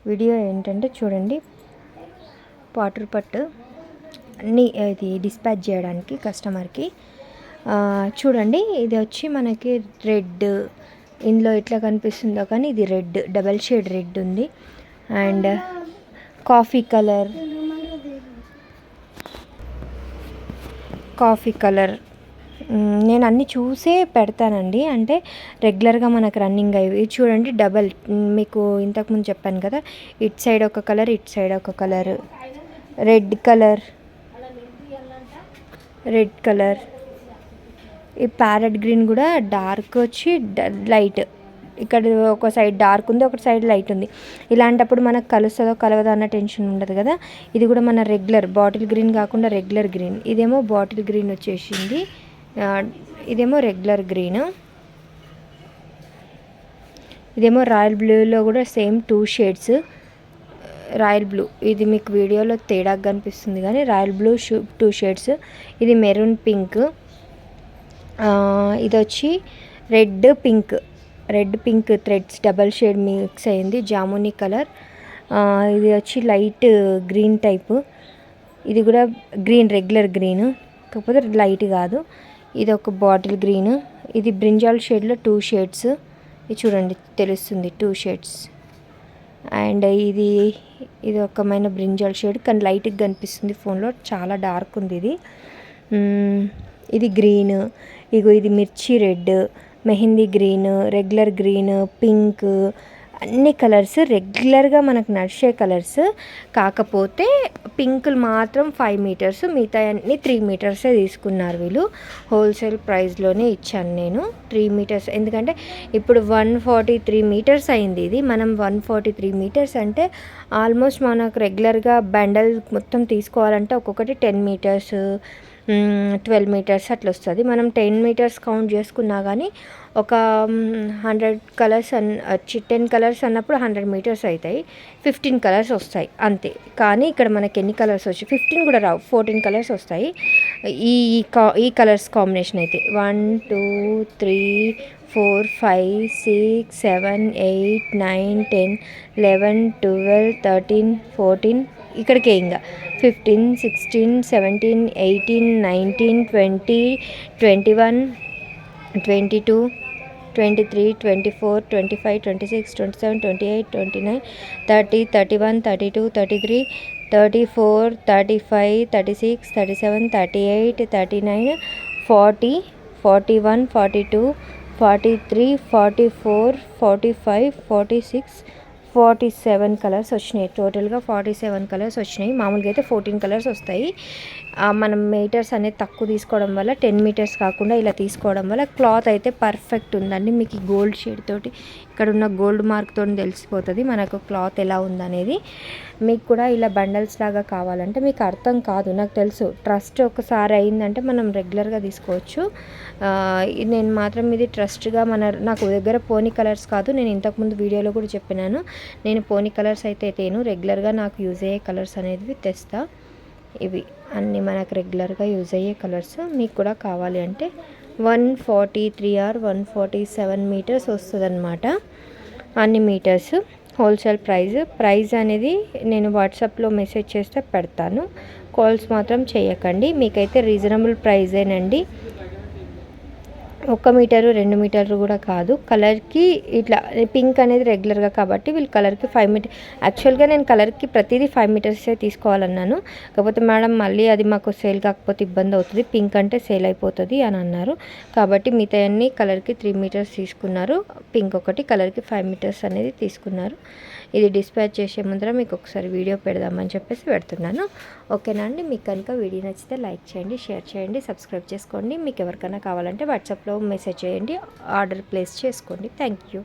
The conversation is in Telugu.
వీడియో ఏంటంటే చూడండి, వాటర్ పట్టు అన్నీ ఇది డిస్పాచ్ చేయడానికి కస్టమర్కి. చూడండి, ఇది వచ్చి మనకి రెడ్, ఇందులో ఎట్లా కనిపిస్తుందో కానీ ఇది రెడ్, డబల్ షేడ్ రెడ్ ఉంది. అండ్ కాఫీ కలర్ నేను అన్నీ చూసే పెడతానండి, అంటే రెగ్యులర్గా మనకు రన్నింగ్ అయ్యి. చూడండి డబల్, మీకు ఇంతకుముందు చెప్పాను కదా, ఇటు సైడ్ ఒక కలర్, ఇటు సైడ్ ఒక కలర్, రెడ్ కలర్. ఈ ప్యారెట్ గ్రీన్ కూడా డార్క్ వచ్చి లైట్, ఇక్కడ ఒక సైడ్ డార్క్ ఉంది, ఒక సైడ్ లైట్ ఉంది. ఇలాంటప్పుడు మనకు కలుస్తుందో కలవదో అన్న టెన్షన్ ఉండదు కదా. ఇది కూడా మన రెగ్యులర్ బాటిల్ గ్రీన్ కాకుండా రెగ్యులర్ గ్రీన్. ఇదేమో బాటిల్ గ్రీన్ వచ్చేసింది, ఇదేమో రెగ్యులర్ గ్రీన్. ఇదేమో రాయల్ బ్లూలో కూడా సేమ్ 2 షేడ్స్. రాయల్ బ్లూ, ఇది మీకు వీడియోలో తేడాగా కనిపిస్తుంది కానీ రాయల్ బ్లూ 2 షేడ్స్. ఇది మెరూన్ పింక్, ఇది వచ్చి red pink threads double shade mix అయింది, జామునీ కలర్. ఇది వచ్చి లైట్ గ్రీన్ టైపు. ఇది కూడా గ్రీన్, రెగ్యులర్ గ్రీన్ కాకపోతే లైట్ కాదు. ఇది ఒక బాటిల్ గ్రీన్. ఇది బ్రింజాల్ షేడ్లో 2 షేడ్స్. ఇది చూడండి తెలుస్తుంది, 2 షేడ్స్. అండ్ ఇది ఒకమైన బ్రింజాల్ షేడ్ కానీ లైట్గా కనిపిస్తుంది ఫోన్లో, చాలా డార్క్ ఉంది ఇది. ఇది గ్రీన్, ఇది మిర్చి red, mehndi green, regular green, pink, అన్ని కలర్స్ రెగ్యులర్గా మనకు నడిచే కలర్స్. కాకపోతే పింకులు మాత్రం 5 మీటర్స్, మిగతా అన్ని 3 మీటర్సే తీసుకున్నారు వీళ్ళు. హోల్సేల్ ప్రైస్లోనే ఇచ్చాను నేను 3 మీటర్స్, ఎందుకంటే ఇప్పుడు 143 మీటర్స్ అయింది ఇది. మనం 143 మీటర్స్ అంటే ఆల్మోస్ట్ మనకు రెగ్యులర్గా బండల్ మొత్తం తీసుకోవాలంటే ఒక్కొక్కటి 10 మీటర్స్, 12 మీటర్స్ అట్లా వస్తుంది. మనం 10 మీటర్స్ కౌంట్ చేసుకున్నా కానీ ఒక 100 కలర్స్ 10 కలర్స్ అన్నప్పుడు 100 మీటర్స్ అవుతాయి, 15 కలర్స్ వస్తాయి అంతే. కానీ ఇక్కడ మనకి ఎన్ని కలర్స్ వచ్చాయి, 15 కూడా రావు, 14 కలర్స్ వస్తాయి. ఈ కలర్స్ కాంబినేషన్ అయితే 1 2 3 4 5 6 7 8 9 10 11 12 13 14, ఇక్కడికే ఇంకా 15 16 17 18 19 20 21 22 23 24 25 26 27 28 29 30 31 32 33 34 35 36 37 38 39 40 41 42 43 44 45 46 47 కలర్స్ వచ్చినాయి. టోటల్గా 47 కలర్స్ వచ్చినాయి. మామూలుగా అయితే 14 కలర్స్ వస్తాయి. మనం మీటర్స్ అనేది తక్కువ తీసుకోవడం వల్ల 10 మీటర్స్ కాకుండా ఇలా తీసుకోవడం వల్ల క్లాత్ అయితే పర్ఫెక్ట్ ఉందండి. మీకు గోల్డ్ షేడ్ తోటి, ఇక్కడ ఉన్న గోల్డ్ మార్క్తో తెలిసిపోతుంది మనకు క్లాత్ ఎలా ఉందనేది. మీకు కూడా ఇలా బండల్స్ లాగా కావాలంటే మీకు అర్థం కాదు, నాకు తెలుసు. ట్రస్ట్ ఒకసారి అయిందంటే మనం రెగ్యులర్గా తీసుకోవచ్చు. నేను మాత్రం ఇది ట్రస్ట్గా నాకు దగ్గర పోనీ కలర్స్ కాదు. నేను ఇంతకుముందు వీడియోలో కూడా చెప్పినాను, నేను పోనీ కలర్స్ అయితే తేను, రెగ్యులర్గా నాకు యూజ్ అయ్యే కలర్స్ అనేది తెస్తా. ఇవి అన్నీ మనకు రెగ్యులర్గా యూజ్ అయ్యే కలర్స్. మీకు కూడా కావాలి అంటే 143 ఆర్ 147 మీటర్స్ వస్తుంది అన్నమాట, అన్ని మీటర్స్. హోల్సేల్ ప్రైస్ అనేది నేను వాట్సాప్లో మెసేజ్ చేస్తే పెడతాను, కాల్స్ మాత్రం చేయకండి. మీకైతే రీజనబుల్ ప్రైజేనండి. 1 మీటరు 2 మీటర్లు కూడా కాదు. కలర్కి ఇట్లా పింక్ అనేది రెగ్యులర్గా కాబట్టి వీళ్ళు కలర్కి 5 మీటర్, యాక్చువల్గా నేను కలర్కి ప్రతిదీ 5 మీటర్సే తీసుకోవాలన్నాను. కాకపోతే మేడం మళ్ళీ అది మాకు సేల్ కాకపోతే ఇబ్బంది అవుతుంది, పింక్ అంటే సేల్ అయిపోతుంది అని అన్నారు. కాబట్టి మిగతా అన్ని కలర్కి 3 మీటర్స్ తీసుకున్నారు, పింక్ ఒకటి, కలర్కి 5 మీటర్స్ అనేది తీసుకున్నారు. ఇది డిస్పాచ్ చేసే ముందర మీకు ఒకసారి వీడియో పెడదామని చెప్పేసి పెడుతున్నాను. ఓకేనా అండి? మీకు కనుక వీడియో నచ్చితే లైక్ చేయండి, షేర్ చేయండి, సబ్స్క్రైబ్ చేసుకోండి. మీకు ఎవరికైనా కావాలంటే వాట్సాప్లో మెసేజ్ చేయండి, ఆర్డర్ ప్లేస్ చేసుకోండి. Thank you.